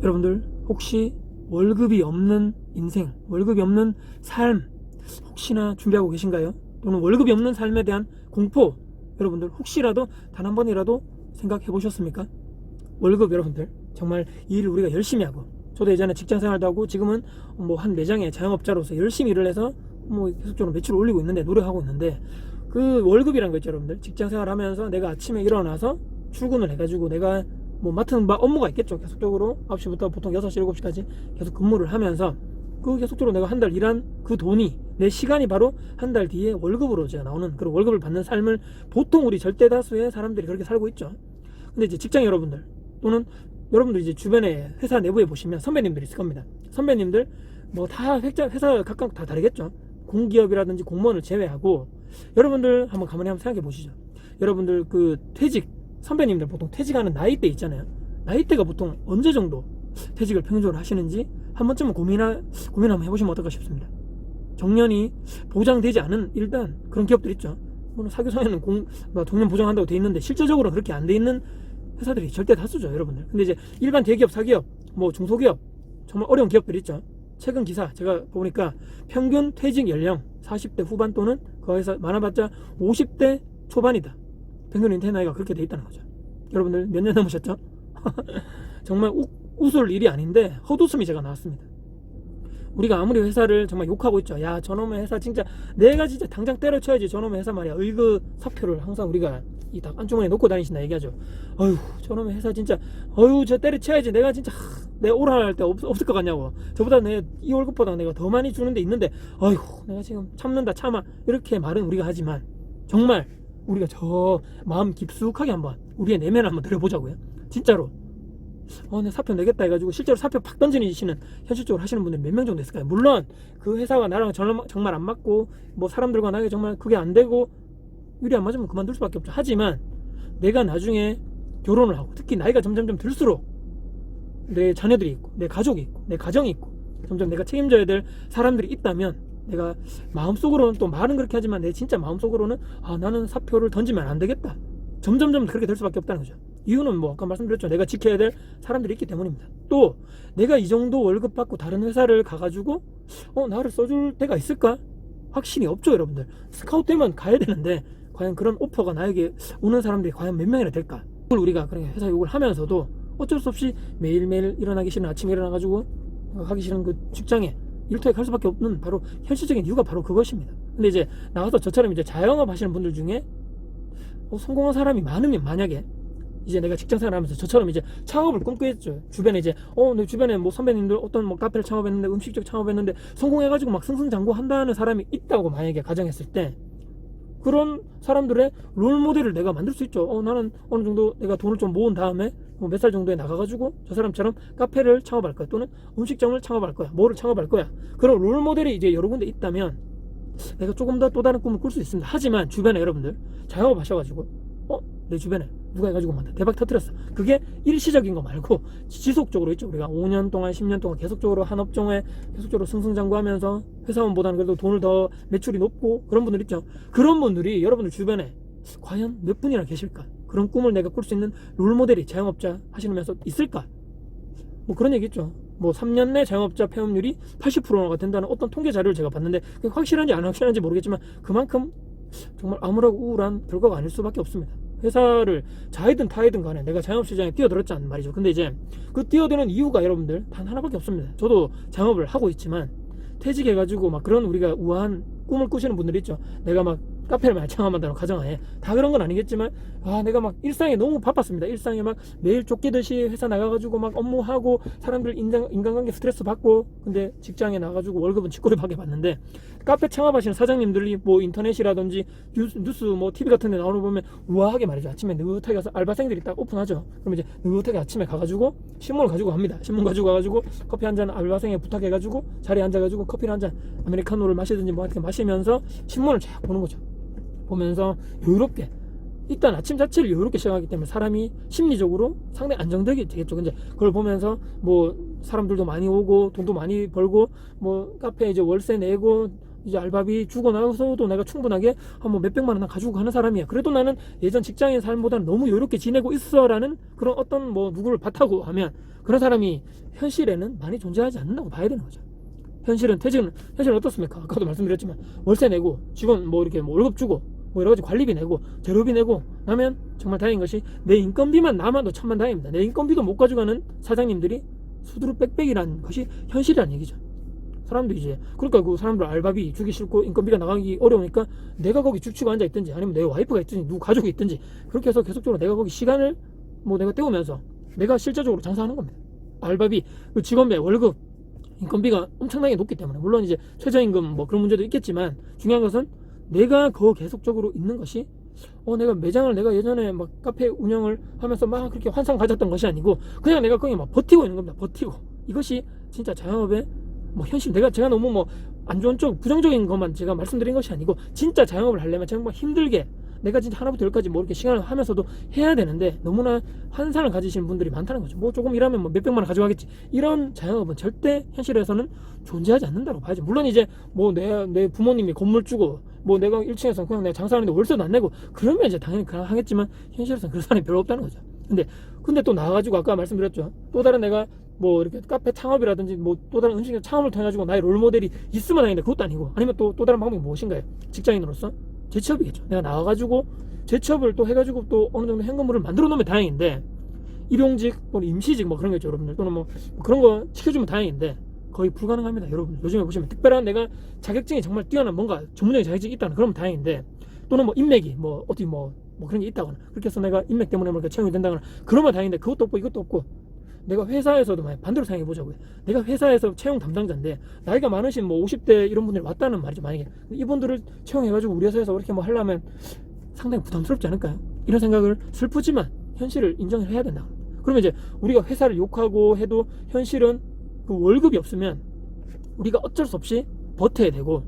여러분들 혹시 월급이 없는 인생, 월급이 없는 삶 혹시나 준비하고 계신가요? 또는 월급이 없는 삶에 대한 공포 여러분들 혹시라도 단 한 번이라도 생각해 보셨습니까? 월급 여러분들 정말 일을 우리가 열심히 하고, 저도 예전에 직장 생활도 하고 지금은 뭐 한 매장의 자영업자로서 열심히 일을 해서 뭐 계속적으로 매출을 올리고 있는데, 노력하고 있는데, 그 월급이란 거 있죠 여러분들. 직장 생활하면서 내가 아침에 일어나서 출근을 해가지고 내가 뭐 맡은 바 업무가 있겠죠. 계속적으로 9시부터 보통 6시 7시까지 계속 근무를 하면서 그 계속적으로 내가 한 달 일한 그 돈이, 내 시간이 바로 한 달 뒤에 월급으로 제가 나오는 그런 월급을 받는 삶을 보통 우리 절대 다수의 사람들이 그렇게 살고 있죠. 근데 이제 직장 여러분들, 또는 여러분들 이제 주변에 회사 내부에 보시면 선배님들이 있을 겁니다. 선배님들 뭐 다 회사 각각 다 다르겠죠. 공기업이라든지 공무원을 제외하고 여러분들 한번 가만히 한번 생각해 보시죠. 여러분들 그 퇴직, 선배님들 보통 퇴직하는 나이대 있잖아요. 나이대가 보통 언제 정도 퇴직을 평균적으로 하시는지 한 번쯤은 고민 한번 해보시면 어떨까 싶습니다. 정년이 보장되지 않은 일단 그런 기업들 있죠. 물론 사교성에는 정년 보장한다고 돼 있는데 실질적으로 그렇게 안 돼 있는 회사들이 절대 다수죠 여러분들. 근데 이제 일반 대기업, 사기업, 뭐 중소기업, 정말 어려운 기업들 있죠. 최근 기사 제가 보니까 평균 퇴직 연령 40대 후반 또는 거기서 많아봤자 50대 초반이다. 평균 은퇴 나이가 그렇게 돼 있다는 거죠. 여러분들 몇 년 넘으셨죠? 정말 웃을 일이 아닌데 헛웃음이 제가 나왔습니다. 우리가 아무리 회사를 정말 욕하고 있죠. 야, 저놈의 회사 진짜 내가 진짜 당장 때려쳐야지, 저놈의 회사 말이야. 의그 사표를 항상 우리가 이 닭 안주머니에 놓고 다니신다 얘기하죠. 어휴, 저놈의 회사 진짜, 어휴, 저 때려쳐야지. 내가 진짜 내가 오랄 때 없을 것 같냐고. 저보다 이 월급보다 내가 더 많이 주는 데 있는데, 어휴, 내가 지금 참는다 참아. 이렇게 말은 우리가 하지만 정말 우리가 저 마음 깊숙하게 한번 우리의 내면을 한번 들여보자고요. 진짜로 내 사표 내겠다 해가지고 실제로 사표 팍 던지시는, 현실적으로 하시는 분들 몇 명 정도 있을까요? 물론 그 회사가 나랑 정말 안 맞고 뭐 사람들과 나에게 정말 그게 안 되고 일이 안 맞으면 그만둘 수밖에 없죠. 하지만 내가 나중에 결혼을 하고 특히 나이가 점점 들수록 내 자녀들이 있고 내 가족이 있고 내 가정이 있고 점점 내가 책임져야 될 사람들이 있다면, 내가 마음속으로는, 또 말은 그렇게 하지만 내 진짜 마음속으로는 나는 사표를 던지면 안 되겠다. 점점 그렇게 될 수밖에 없다는 거죠. 이유는 뭐 아까 말씀드렸죠. 내가 지켜야 될 사람들이 있기 때문입니다. 또 내가 이 정도 월급 받고 다른 회사를 가가지고 나를 써줄 때가 있을까? 확신이 없죠 여러분들. 스카우트 되면 가야 되는데 과연 그런 오퍼가 나에게 오는 사람들이 과연 몇 명이나 될까? 그걸 우리가 그렇게 회사 욕을 하면서도 어쩔 수 없이 매일매일 일어나기 싫은, 아침에 일어나가지고 하기 싫은 그 직장에 일터에 갈 수밖에 없는 바로 현실적인 이유가 바로 그것입니다. 근데 이제 나와서 저처럼 이제 자영업 하시는 분들 중에 성공한 사람이 많으면, 만약에 이제 내가 직장생활 하면서 저처럼 이제 창업을 꿈꾸겠죠. 주변에 이제 내 주변에 뭐 선배님들 어떤 뭐 카페를 창업했는데, 음식점 창업했는데 성공해가지고 막 승승장구한다는 사람이 있다고 만약에 가정했을 때, 그런 사람들의 롤모델을 내가 만들 수 있죠. 나는 어느 정도 내가 돈을 좀 모은 다음에 뭐 몇 살 정도에 나가가지고 저 사람처럼 카페를 창업할 거야, 또는 음식점을 창업할 거야, 뭐를 창업할 거야. 그런 롤모델이 이제 여러 군데 있다면 내가 조금 더 또 다른 꿈을 꿀 수 있습니다. 하지만 주변에 여러분들 자영업 하셔가지고 내 주변에 누가 해가지고 막 대박 터뜨렸어. 그게 일시적인 거 말고 지속적으로 있죠. 우리가 5년 동안 10년 동안 계속적으로 한 업종에 계속적으로 승승장구하면서 회사원보다는 그래도 돈을 더 매출이 높고 그런 분들 있죠. 그런 분들이 여러분들 주변에 과연 몇 분이나 계실까? 그런 꿈을 내가 꿀 수 있는 롤모델이 자영업자 하시면서 있을까? 뭐 그런 얘기 있죠. 뭐 3년 내 자영업자 폐업률이 80%가 된다는 어떤 통계 자료를 제가 봤는데, 그게 확실한지 안 확실한지 모르겠지만 그만큼 정말 암울하고 우울한 결과가 아닐 수밖에 없습니다. 회사를 자이든 타이든 간에 내가 자영업시장에 뛰어들었지 말이죠. 근데 이제 그 뛰어드는 이유가 여러분들 단 하나밖에 없습니다. 저도 자영업을 하고 있지만 퇴직해가지고 막 그런 우리가 우아한 꿈을 꾸시는 분들이 있죠. 내가 막 카페를 많이 창업한다는 가정하에, 다 그런 건 아니겠지만 내가 막 일상에 너무 바빴습니다. 일상에 막 매일 쫓기듯이 회사 나가가지고 막 업무하고 사람들 인간관계 스트레스 받고, 근데 직장에 나가가지고 월급은 쥐꼬리밖에 받는데, 카페 창업하시는 사장님들이 뭐 인터넷이라든지 뉴스 뭐 TV 같은 데 나오는 거 보면 우아하게 말이죠. 아침에 느긋하게 가서 알바생들이 딱 오픈하죠. 그럼 이제 느긋하게 아침에 가가지고 신문을 가지고 갑니다. 신문 가지고 가가지고 커피 한 잔 알바생에 부탁해가지고 자리에 앉아가지고 커피를 한 잔 아메리카노를 마시든지 뭐 이렇게 마시면서 신문을 쫙 보는 거죠. 보면서 여유롭게, 일단 아침 자체를 여유롭게 시작하기 때문에 사람이 심리적으로 상당히 안정되게 되겠죠. 근데 그걸 보면서 뭐 사람들도 많이 오고 돈도 많이 벌고 뭐 카페에 이제 월세 내고 이제 알바비 주고 나서도 내가 충분하게 한 뭐 몇백만 원 가지고 가는 사람이야. 그래도 나는 예전 직장인 삶보다는 너무 여유롭게 지내고 있어라는 그런 어떤 뭐 누구를 바타고 하면 그런 사람이 현실에는 많이 존재하지 않는다고 봐야 되는 거죠. 현실은 어떻습니까? 아까도 말씀드렸지만 월세 내고 직원 뭐 이렇게 뭐 월급 주고 뭐 여러 가지 관리비 내고 재료비 내고 나면 정말 다행인 것이 내 인건비만 남아도 천만다행입니다. 내 인건비도 못 가져가는 사장님들이 수두룩 빽빽이라는 것이 현실이라는 얘기죠. 사람들이 이제 그러니까 그 사람들 알바비 주기 싫고 인건비가 나가기 어려우니까 내가 거기 죽치고 앉아 있든지 아니면 내 와이프가 있든지 누구 가족이 있든지 그렇게 해서 계속적으로 내가 거기 시간을 뭐 내가 때우면서 내가 실제적으로 장사하는 겁니다. 알바비, 그 직원배, 월급, 인건비가 엄청나게 높기 때문에 물론 이제 최저임금 뭐 그런 문제도 있겠지만 중요한 것은 내가 거 계속적으로 있는 것이 내가 매장을 내가 예전에 막 카페 운영을 하면서 막 그렇게 환상 가졌던 것이 아니고 그냥 내가 거기 막 버티고 있는 겁니다. 버티고 이것이 진짜 자영업의 뭐 현실 제가 너무 뭐 안 좋은 쪽 부정적인 것만 제가 말씀드린 것이 아니고 진짜 자영업을 하려면 정말 힘들게 내가 진짜 하나부터 열까지 뭐 이렇게 시간을 하면서도 해야 되는데 너무나 환상을 가지시는 분들이 많다는 거죠. 뭐 조금 일하면 뭐 몇백만 원 가져가겠지. 이런 자영업은 절대 현실에서는 존재하지 않는다고 봐야죠. 물론 이제 뭐 내 부모님이 건물 주고 뭐 내가 1층에서 그냥 내가 장사하는데 월세도 안 내고 그러면 이제 당연히 하겠지만 현실에서는 그런 사람이 별로 없다는 거죠. 근데 또 나와가지고 아까 말씀드렸죠. 또 다른 내가 뭐 이렇게 카페 창업이라든지 뭐 또 다른 음식점 창업을 통해 가지고 나의 롤모델이 있으면 다행인데 그것도 아니고 아니면 또 다른 방법이 무엇인가요? 직장인으로서 재취업이겠죠. 내가 나와가지고 재취업을 또 해가지고 또 어느 정도 현금물을 만들어 놓으면 다행인데 일용직 또는 임시직 뭐 그런 거 있죠 여러분들. 또는 뭐 그런 거 시켜주면 다행인데 거의 불가능합니다 여러분. 요즘에 보시면 특별한 내가 자격증이 정말 뛰어난 뭔가 전문적인 자격증이 있다는 그러면 다행인데 또는 뭐 인맥이 뭐 어디 뭐 그런 게 있다거나 그렇게 해서 내가 인맥 때문에 뭐 채용이 된다거나 그러면 다행인데 그것도 없고 이것도 없고 내가 회사에서도 반대로 생각해 보자고요. 내가 회사에서 채용 담당자인데 나이가 많으신 뭐 50대 이런 분들이 왔다는 말이죠. 만약에 이분들을 채용해가지고 우리 회사에서 이렇게 뭐 하려면 상당히 부담스럽지 않을까요? 이런 생각을 슬프지만 현실을 인정을 해야 된다. 그러면 이제 우리가 회사를 욕하고 해도 현실은 그 월급이 없으면 우리가 어쩔 수 없이 버텨야 되고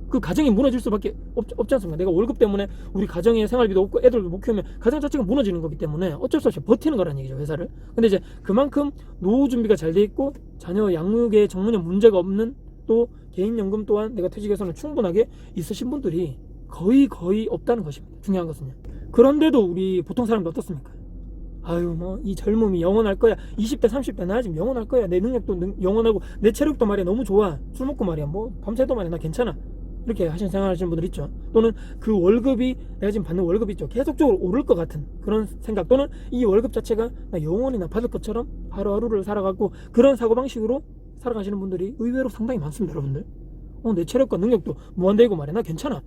그 가정이 무너질 수밖에 없지 않습니까? 내가 월급 때문에 우리 가정의 생활비도 없고 애들도 못 키우면 가정 자체가 무너지는 거기 때문에 어쩔 수 없이 버티는 거라는 얘기죠 회사를. 근데 이제 그만큼 노후 준비가 잘 돼 있고 자녀 양육에 전혀 문제가 없는 또 개인연금 또한 내가 퇴직해서는 충분하게 있으신 분들이 거의 없다는 것입니다. 중요한 것은요. 그런데도 우리 보통 사람들 어떻습니까? 아유 뭐 이 젊음이 영원할 거야. 20대 30대 나 지금 영원할 거야. 내 능력도 영원하고 내 체력도 말이야 너무 좋아. 술 먹고 말이야 뭐 밤새도 말이야 나 괜찮아. 이렇게 생각하시는 분들 있죠. 또는 그 월급이 내가 지금 받는 월급이 있죠. 계속적으로 오를 것 같은 그런 생각 또는 이 월급 자체가 나 영원히 나 받을 것처럼 하루하루를 살아가고 그런 사고방식으로 살아가시는 분들이 의외로 상당히 많습니다. 여러분들 내 체력과 능력도 무한대고 말이야 나 괜찮아.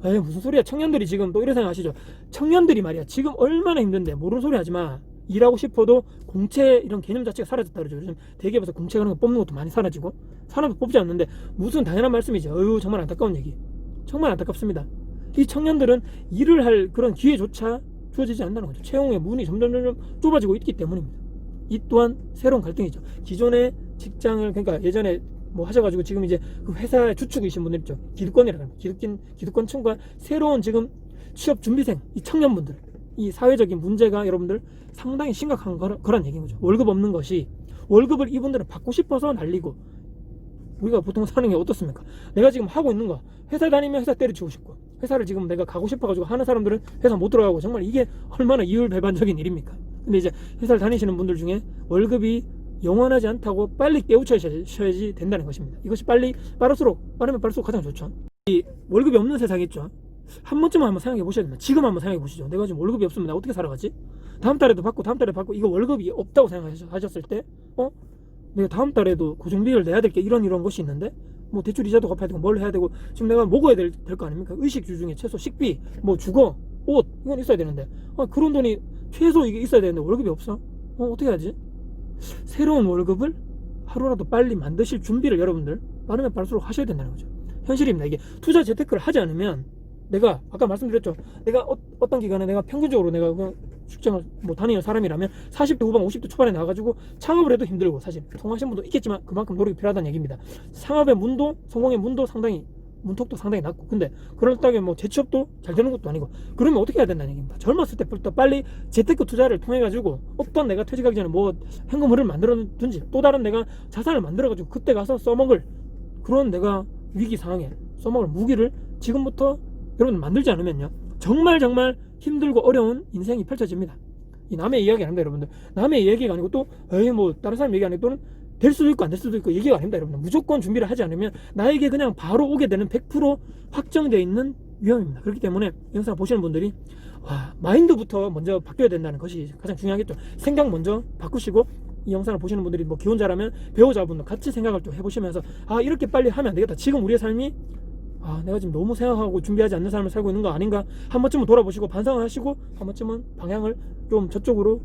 에이 무슨 소리야. 청년들이 지금 또 이런 생각 하시죠. 청년들이 말이야 지금 얼마나 힘든데 모르는 소리 하지마. 일하고 싶어도 공채 이런 개념 자체가 사라졌다 그러죠. 요즘 대기업에서 공채 같은 거 뽑는 것도 많이 사라지고 사람도 뽑지 않는데 무슨 당연한 말씀이죠. 어휴 정말 안타까운 얘기. 정말 안타깝습니다. 이 청년들은 일을 할 그런 기회조차 주어지지 않는다는 거죠. 채용의 문이 점점 좁아지고 있기 때문입니다. 이 또한 새로운 갈등이죠. 기존의 직장을 그러니까 예전에 뭐 하셔가지고 지금 이제 그 회사의 주축이신 분들 있죠. 기득권이라고 합니다. 기득권층과 새로운 지금 취업 준비생 이 청년분들 이 사회적인 문제가 여러분들 상당히 심각한 거란 얘기인 거죠. 월급 없는 것이 월급을 이분들은 받고 싶어서 날리고 우리가 보통 사는 게 어떻습니까? 내가 지금 하고 있는 거 회사 다니면 회사 때려치우고 싶고 회사를 지금 내가 가고 싶어가지고 하는 사람들은 회사 못 들어가고 정말 이게 얼마나 이율배반적인 일입니까? 근데 이제 회사를 다니시는 분들 중에 월급이 영원하지 않다고 빨리 깨우쳐야지 된다는 것입니다. 이것이 빠르면 빠를수록 가장 좋죠. 이 월급이 없는 세상이 있죠. 한 번쯤은 한번 생각해 보셔야 됩니다. 지금 한번 생각해 보시죠. 내가 지금 월급이 없으면 내가 어떻게 살아가지? 다음 달에도 받고 이거 월급이 없다고 생각하셨을 때 내가 다음 달에도 고정비를 내야 될 게 이런 것이 있는데 뭐 대출 이자도 갚아야 되고 뭘 해야 되고 지금 내가 먹어야 될 거 아닙니까? 의식주 중에 최소 식비, 뭐 주거, 옷 이건 있어야 되는데 그런 돈이 최소 이게 있어야 되는데 월급이 없어? 어떻게 하지? 새로운 월급을 하루라도 빨리 만드실 준비를 여러분들 빠르면 빠를수록 하셔야 된다는 거죠. 현실입니다. 이게 투자 재테크를 하지 않으면 내가 아까 말씀드렸죠. 내가 어떤 기간에 내가 평균적으로 내가 그냥 직장을 뭐 다니는 사람이라면 40대 후반 50대 초반에 나와가지고 창업을 해도 힘들고 사실 성공하신 분도 있겠지만 그만큼 노력이 필요하다는 얘기입니다. 창업의 문도 성공의 문도 상당히 문턱도 상당히 낮고 근데 그렇다고 뭐 재취업도 잘 되는 것도 아니고 그러면 어떻게 해야 된다는 얘기입니다. 젊었을 때부터 빨리 재테크 투자를 통해 가지고 어떤 내가 퇴직하기 전에 뭐 현금을 만들어둔지 또 다른 내가 자산을 만들어가지고 그때 가서 써먹을 그런 내가 위기 상황에 써먹을 무기를 지금부터 여러분 만들지 않으면요, 정말 힘들고 어려운 인생이 펼쳐집니다. 이 남의 이야기 아닙니다, 여러분들. 남의 얘기가 아니고 또 에이 뭐 다른 사람 얘기 아니고 또는 될 수도 있고 안 될 수도 있고 얘기가 아닙니다, 여러분들. 무조건 준비를 하지 않으면 나에게 그냥 바로 오게 되는 100% 확정되어 있는 위험입니다. 그렇기 때문에 영상을 보시는 분들이 마인드부터 먼저 바뀌어야 된다는 것이 가장 중요하겠죠. 생각 먼저 바꾸시고, 이 영상을 보시는 분들이 뭐 기혼자라면 배우자분도 같이 생각을 좀 해보시면서 이렇게 빨리 하면 안 되겠다. 지금 우리의 삶이 내가 지금 너무 생각하고 준비하지 않는 삶을 살고 있는 거 아닌가, 한 번쯤은 돌아보시고 반성을 하시고 한 번쯤은 방향을 좀 저쪽으로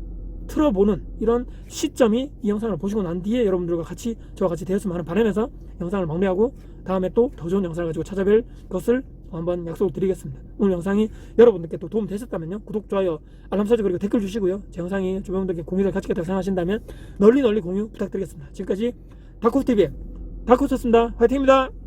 틀어보는 이런 시점이 이 영상을 보시고 난 뒤에 여러분들과 같이 저와 같이 되었으면 하는 바람에서 영상을 마무리하고 다음에 또 더 좋은 영상을 가지고 찾아뵐 것을 한번 약속을 드리겠습니다. 오늘 영상이 여러분들께 또 도움 되셨다면요, 구독, 좋아요, 알람 설정 그리고 댓글 주시고요, 제 영상이 주변 분들께 공유될 가치가 있다고 생각하신다면 널리 공유 부탁드리겠습니다. 지금까지 다쿠TV의 다쿠였습니다. 화이팅입니다.